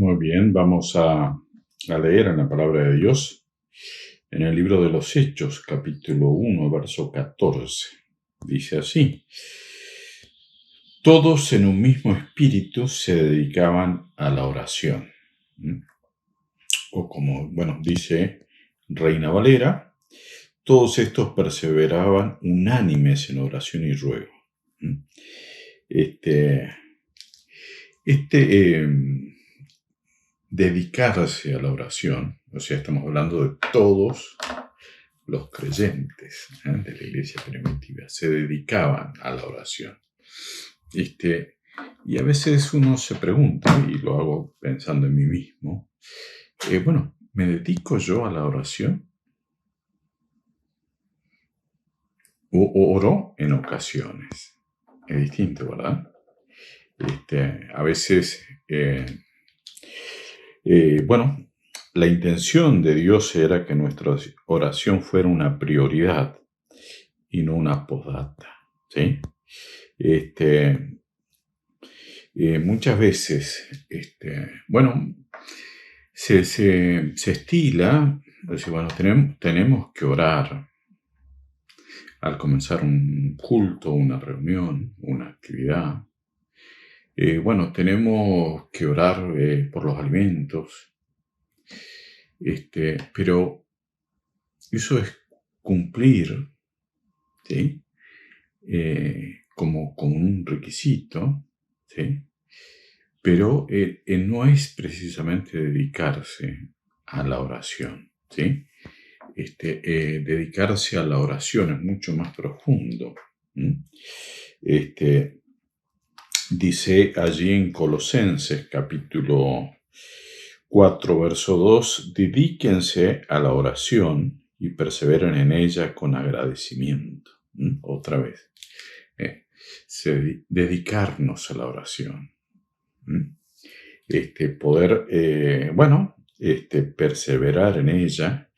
Muy bien, vamos a leer en la palabra de Dios en el libro de los Hechos, capítulo 1, verso 14. Dice así: todos en un mismo espíritu se dedicaban a la oración. O como, dice Reina Valera, todos estos perseveraban unánimes en oración y ruego. Dedicarse a la oración, o sea, estamos hablando de todos los creyentes de la iglesia primitiva, se dedicaban a la oración. Y a veces uno se pregunta, y lo hago pensando en mí mismo, ¿me dedico yo a la oración? ¿O oro en ocasiones? Es distinto, ¿verdad? A veces, la intención de Dios era que nuestra oración fuera una prioridad y no una postdata, ¿sí? Muchas veces, se estila, tenemos que orar al comenzar un culto, una reunión, una actividad. Tenemos que orar por los alimentos, pero eso es cumplir, ¿sí? Como un requisito, ¿sí? Pero no es precisamente dedicarse a la oración, ¿sí? Dedicarse a la oración es mucho más profundo. Dice allí en Colosenses capítulo 4, verso 2, dedíquense a la oración y perseveren en ella con agradecimiento. Otra vez, dedicarnos a la oración. Perseverar en ella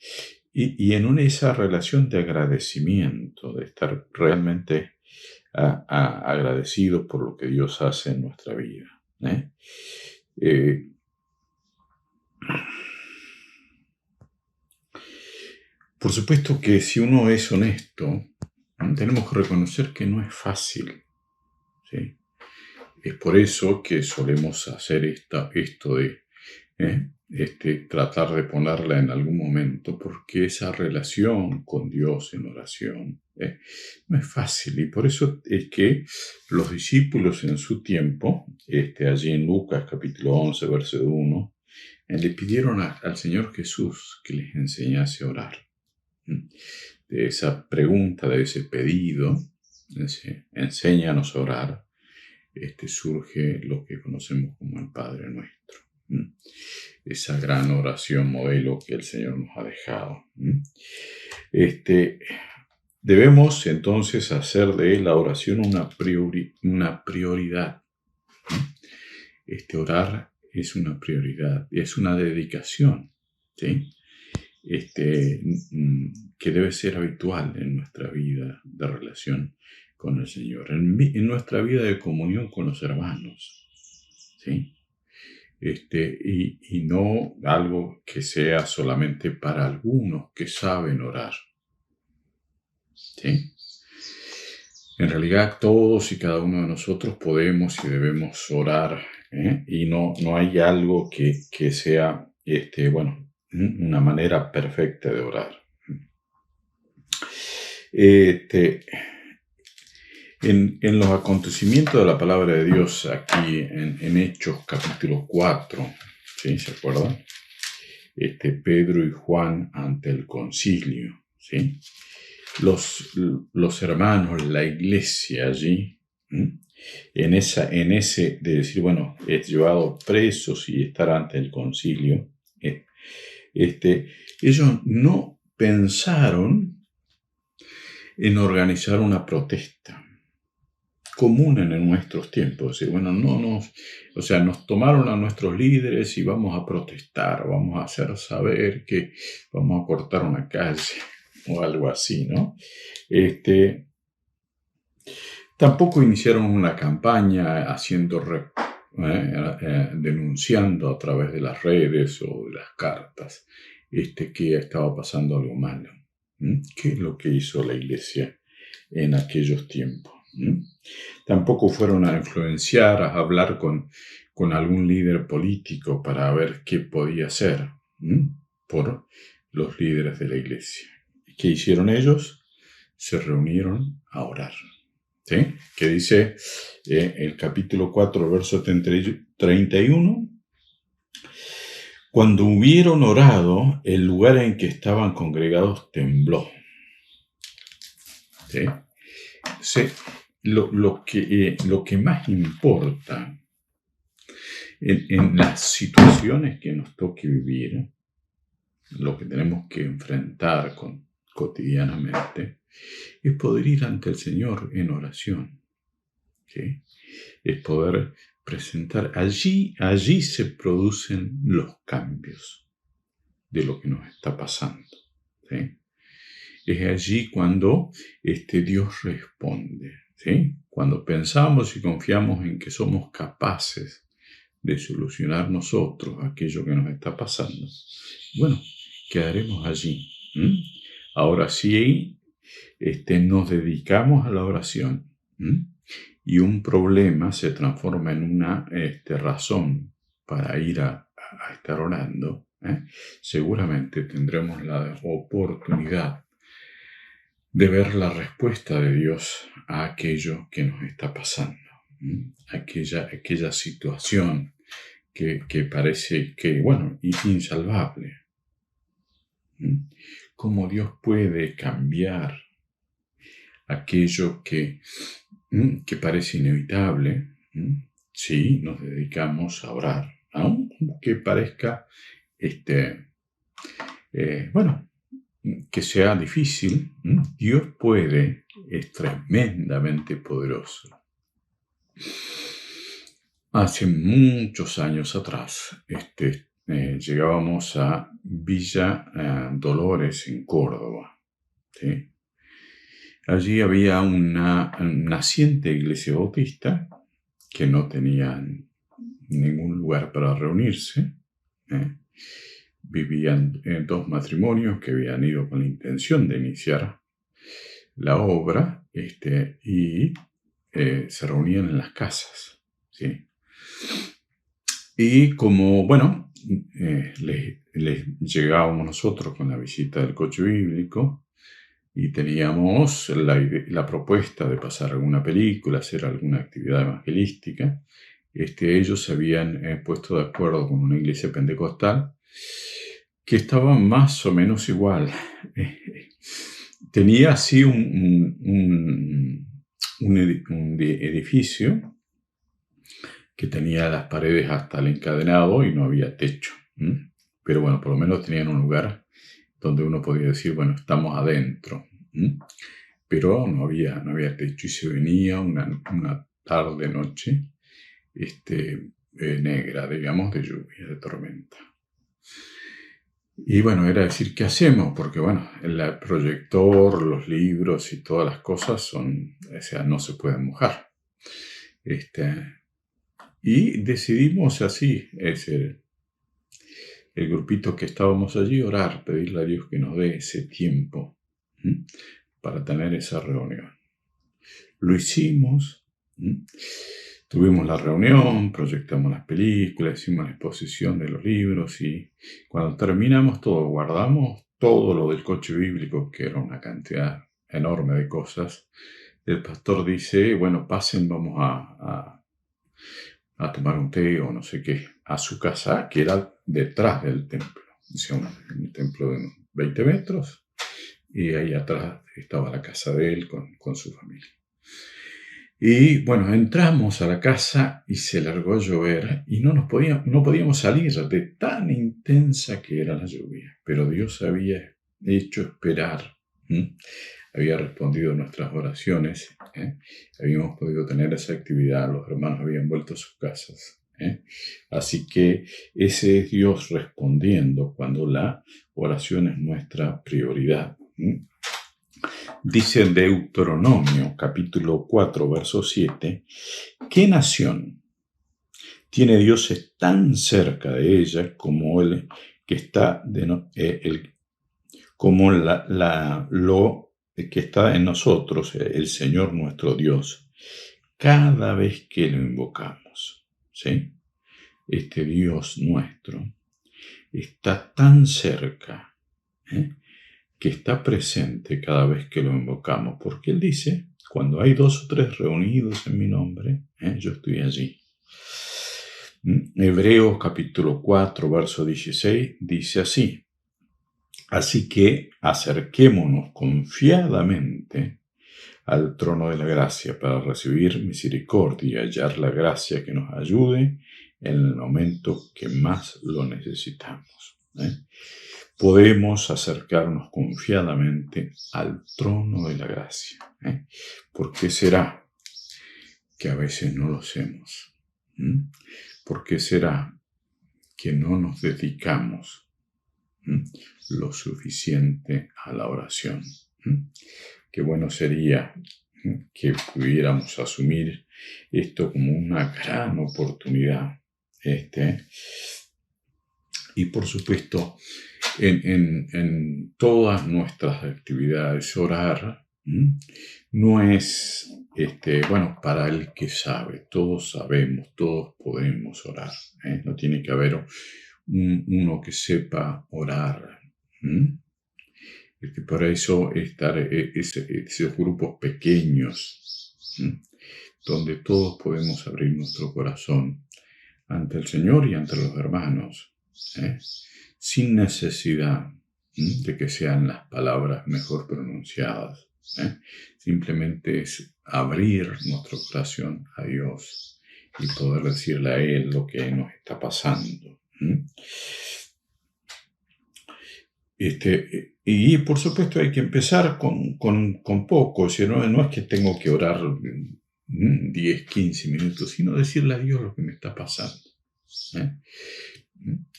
y en esa relación de agradecimiento, de estar realmente agradecidos por lo que Dios hace en nuestra vida. Por supuesto que si uno es honesto, tenemos que reconocer que no es fácil, ¿sí? Es por eso que solemos hacer esto de tratar de ponerla en algún momento, porque esa relación con Dios en oración no es fácil. Y por eso es que los discípulos en su tiempo, allí en Lucas capítulo 11, verso 1, le pidieron al Señor Jesús que les enseñase a orar. De esa pregunta, de ese pedido, enséñanos a orar, surge lo que conocemos como el Padre Nuestro. Esa gran oración modelo que el Señor nos ha dejado. Debemos entonces hacer de la oración una prioridad. Orar es una prioridad, es una dedicación, ¿sí? Que debe ser habitual en nuestra vida de relación con el Señor, en nuestra vida de comunión con los hermanos, ¿sí? Y no algo que sea solamente para algunos que saben orar, ¿sí? En realidad todos y cada uno de nosotros podemos y debemos orar, y no hay algo que sea, una manera perfecta de orar. En los acontecimientos de la palabra de Dios aquí en Hechos capítulo 4, ¿sí? ¿Se acuerdan? Pedro y Juan ante el concilio, ¿sí? Los hermanos, la iglesia allí, en ese de decir, es llevado presos y estar ante el concilio, ellos no pensaron en organizar una protesta común en nuestros tiempos. Decir, nos tomaron a nuestros líderes y vamos a protestar, vamos a hacer saber que vamos a cortar una calle o algo así, ¿no? Tampoco iniciaron una campaña haciendo denunciando a través de las redes o de las cartas que estaba pasando algo malo. ¿Qué es lo que hizo la iglesia en aquellos tiempos? Tampoco fueron a influenciar, a hablar con algún líder político para ver qué podía hacer por los líderes de la iglesia. ¿Qué hicieron ellos? Se reunieron a orar. ¿Sí? Que dice el capítulo 4, verso 31. Cuando hubieron orado, el lugar en que estaban congregados tembló. ¿Sí? Sí. Lo que más importa en las situaciones que nos toque vivir, lo que tenemos que enfrentar cotidianamente, es poder ir ante el Señor en oración. ¿Sí? Es poder presentar. Allí se producen los cambios de lo que nos está pasando. ¿Sí? Es allí cuando Dios responde. ¿Sí? Cuando pensamos y confiamos en que somos capaces de solucionar nosotros aquello que nos está pasando, bueno, quedaremos allí. Ahora sí, nos dedicamos a la oración y un problema se transforma en una razón para ir a estar orando, seguramente tendremos la oportunidad de ver la respuesta de Dios a aquello que nos está pasando, aquella situación que parece que, insalvable. Cómo Dios puede cambiar aquello que parece inevitable, si nos dedicamos a orar, aunque parezca, que sea difícil, Dios puede, es tremendamente poderoso. Hace muchos años atrás, llegábamos a Villa Dolores, en Córdoba. ¿Sí? Allí había una naciente iglesia bautista que no tenía ningún lugar para reunirse. Vivían dos matrimonios que habían ido con la intención de iniciar la obra y se reunían en las casas. ¿Sí? Y como, les llegábamos nosotros con la visita del coche bíblico y teníamos la propuesta de pasar alguna película, hacer alguna actividad evangelística, ellos se habían puesto de acuerdo con una iglesia pentecostal que estaba más o menos igual. Tenía así un edificio que tenía las paredes hasta el encadenado y no había techo. Pero bueno, por lo menos tenían un lugar donde uno podía decir, bueno, estamos adentro. Pero no había techo y se venía una tarde-noche negra, digamos, de lluvia, de tormenta. Y bueno, era decir, ¿qué hacemos? Porque bueno, el proyector, los libros y todas las cosas no se pueden mojar. Y decidimos así, el grupito que estábamos allí, orar, pedirle a Dios que nos dé ese tiempo para tener esa reunión. Lo hicimos, tuvimos la reunión, proyectamos las películas, hicimos la exposición de los libros y cuando terminamos todo, guardamos todo lo del coche bíblico, que era una cantidad enorme de cosas. El pastor dice, bueno, pasen, vamos a tomar un té o no sé qué, a su casa, que era detrás del templo. O sea, un templo de unos 20 metros, y ahí atrás estaba la casa de él con su familia. Y bueno, entramos a la casa y se largó a llover y no podíamos salir de tan intensa que era la lluvia. Pero Dios había hecho esperar. Había respondido a nuestras oraciones, habíamos podido tener esa actividad, los hermanos habían vuelto a sus casas. Así que ese es Dios respondiendo cuando la oración es nuestra prioridad. Dice en Deuteronomio, capítulo 4, verso 7, ¿qué nación tiene dioses tan cerca de ella como el que está, como lo que está en nosotros, el Señor nuestro Dios, cada vez que lo invocamos, ¿sí? Este Dios nuestro está tan cerca, ¿eh? Que está presente cada vez que lo invocamos, porque Él dice, cuando hay 2 o 3 reunidos en mi nombre, yo estoy allí. Hebreos capítulo 4, verso 16, dice así: así que acerquémonos confiadamente al trono de la gracia para recibir misericordia y hallar la gracia que nos ayude en el momento que más lo necesitamos. Podemos acercarnos confiadamente al trono de la gracia. ¿Por qué será que a veces no lo hacemos? ¿Por qué será que no nos dedicamos lo suficiente a la oración? Qué bueno sería que pudiéramos asumir esto como una gran oportunidad. Y por supuesto, en todas nuestras actividades, orar no es, para el que sabe. Todos sabemos, todos podemos orar. No tiene que haber uno que sepa orar. Por eso estar esos grupos pequeños, donde todos podemos abrir nuestro corazón ante el Señor y ante los hermanos, sin necesidad de que sean las palabras mejor pronunciadas. Simplemente es abrir nuestro corazón a Dios y poder decirle a Él lo que nos está pasando. Y por supuesto hay que empezar con poco, no es que tengo que orar 10, 15 minutos, sino decirle a Dios lo que me está pasando.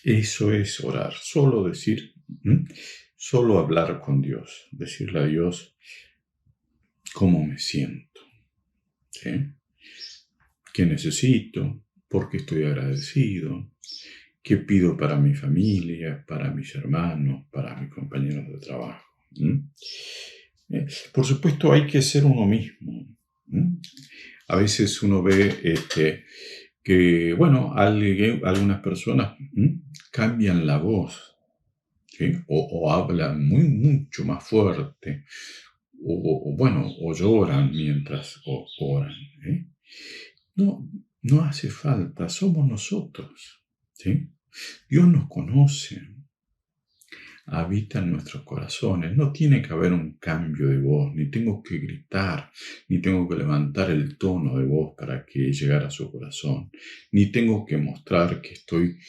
Eso es orar, solo hablar con Dios, decirle a Dios cómo me siento, ¿sí? ¿Qué necesito? ¿Por qué estoy agradecido? ¿Qué pido para mi familia, para mis hermanos, para mis compañeros de trabajo? Por supuesto hay que ser uno mismo. A veces uno ve que, algunas personas cambian la voz, ¿sí? O hablan mucho más fuerte, o lloran mientras oran. No hace falta, somos nosotros, ¿sí? Dios nos conoce, habita en nuestros corazones. No tiene que haber un cambio de voz, ni tengo que gritar, ni tengo que levantar el tono de voz para que llegara a su corazón, ni tengo que mostrar que estoy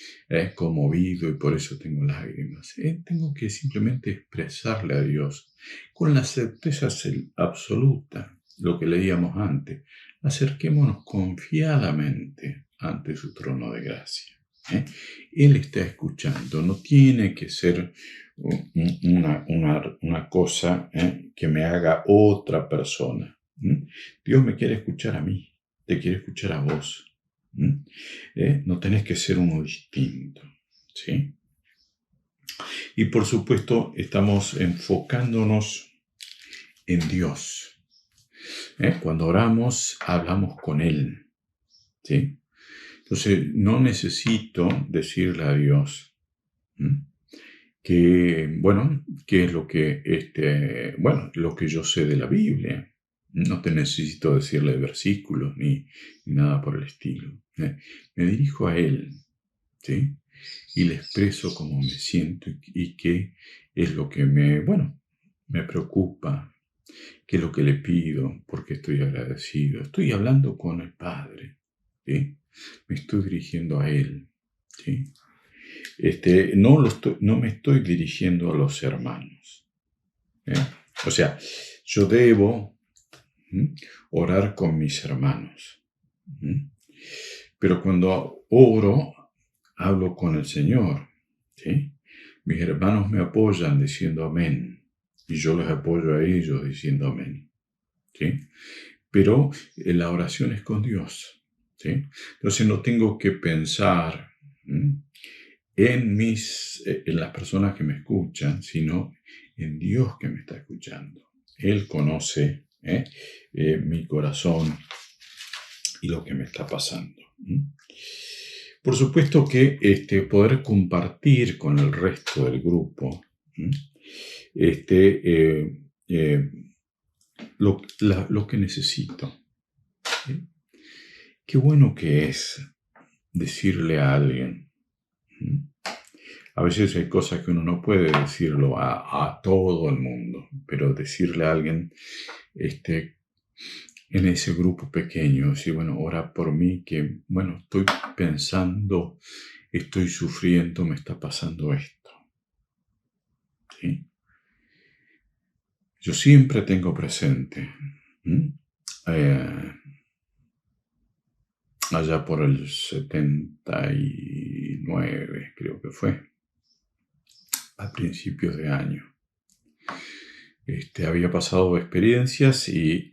conmovido y por eso tengo lágrimas. Tengo que simplemente expresarle a Dios con la certeza absoluta, lo que leíamos antes. Acerquémonos confiadamente ante su trono de gracia. Él está escuchando, no tiene que ser una cosa que me haga otra persona. Dios me quiere escuchar a mí, te quiere escuchar a vos. No tenés que ser uno distinto, ¿sí? Y por supuesto estamos enfocándonos en Dios. Cuando oramos, hablamos con Él, ¿sí? Entonces, no necesito decirle a Dios qué es lo que, lo que yo sé de la Biblia. No te necesito decirle versículos ni nada por el estilo. Me dirijo a Él, ¿sí? Y le expreso cómo me siento y qué es lo que me preocupa, qué es lo que le pido, porque estoy agradecido. Estoy hablando con el Padre, ¿sí? Me estoy dirigiendo a Él, ¿sí? No me estoy dirigiendo a los hermanos. O sea, yo debo orar con mis hermanos. Pero cuando oro, hablo con el Señor, ¿sí? Mis hermanos me apoyan diciendo amén. Y yo les apoyo a ellos diciendo amén, ¿sí? Pero la oración es con Dios, ¿sí? Entonces no tengo que pensar en las personas que me escuchan, sino en Dios que me está escuchando. Él conoce mi corazón y lo que me está pasando. Por supuesto que poder compartir con el resto del grupo lo que necesito. ¿Sí? Qué bueno que es decirle a alguien. A veces hay cosas que uno no puede decirlo a todo el mundo, pero decirle a alguien en ese grupo pequeño, decir, bueno, ora por mí, que, bueno, estoy pensando, estoy sufriendo, me está pasando esto. ¿Sí? Yo siempre tengo presente, allá por el 79, creo que fue, a principios de año. Había pasado experiencias y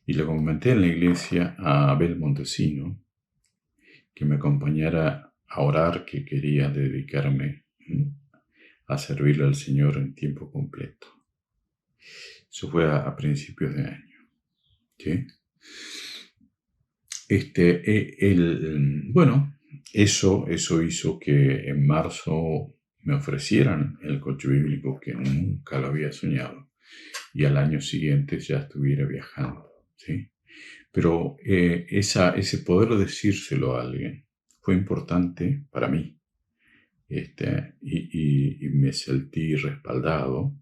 le comenté en la iglesia a Abel Montesino que me acompañara a orar, que quería dedicarme a servirle al Señor en tiempo completo. Eso fue a principios de año. ¿Sí? Bueno, eso hizo que en marzo me ofrecieran el coche bíblico, que nunca lo había soñado, y al año siguiente ya estuviera viajando. ¿Sí? Pero ese poder decírselo a alguien fue importante para mí. Y me sentí respaldado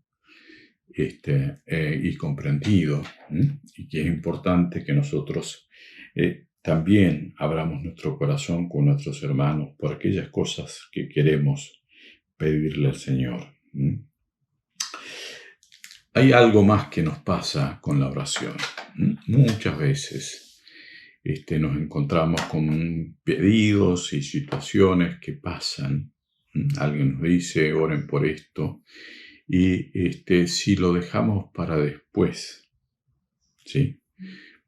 y comprendido. Y que es importante que nosotros también abramos nuestro corazón con nuestros hermanos por aquellas cosas que queremos pedirle al Señor. Hay algo más que nos pasa con la oración. Muchas veces nos encontramos con pedidos y situaciones que pasan. Alguien nos dice, oren por esto. Y si lo dejamos para después, ¿sí?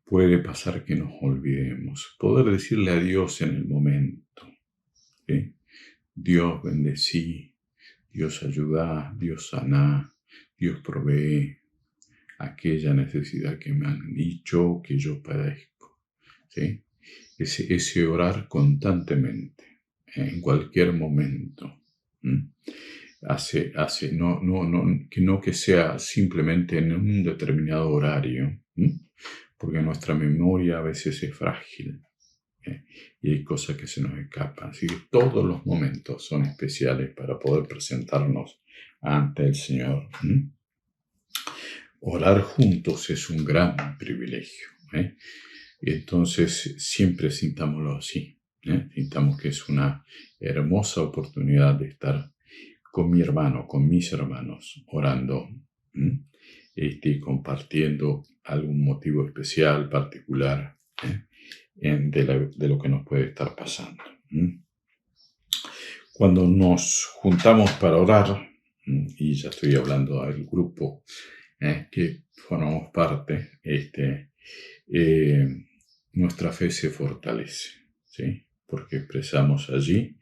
Puede pasar que nos olvidemos. Poder decirle a Dios en el momento. ¿Sí? Dios bendecí, Dios ayuda, Dios sana, Dios provee aquella necesidad que me han dicho que yo padezco. ¿Sí? Ese orar constantemente, en cualquier momento. No que sea simplemente en un determinado horario, porque nuestra memoria a veces es frágil y hay cosas que se nos escapan. Así que todos los momentos son especiales para poder presentarnos ante el Señor. Orar juntos es un gran privilegio. Y entonces siempre sintámoslo así. Sintamos que es una hermosa oportunidad de estar con mi hermano, con mis hermanos, orando y compartiendo algún motivo especial, particular, de lo que nos puede estar pasando. Cuando nos juntamos para orar, y ya estoy hablando del grupo que formamos parte, nuestra fe se fortalece, ¿sí? Porque expresamos allí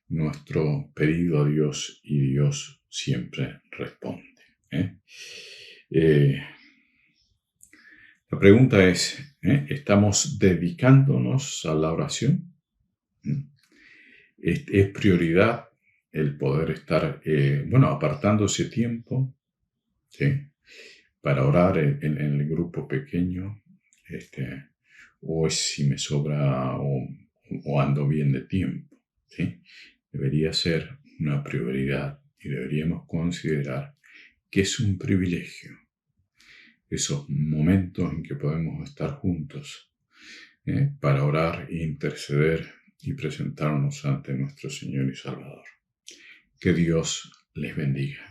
nuestro pedido a Dios y Dios siempre responde. La pregunta es, ¿estamos dedicándonos a la oración? ¿Es prioridad el poder estar, apartando ese tiempo, ¿sí? Para orar en el grupo pequeño? ¿O es si me sobra o ando bien de tiempo? ¿Sí? Debería ser una prioridad y deberíamos considerar que es un privilegio esos momentos en que podemos estar juntos para orar e interceder y presentarnos ante nuestro Señor y Salvador. Que Dios les bendiga.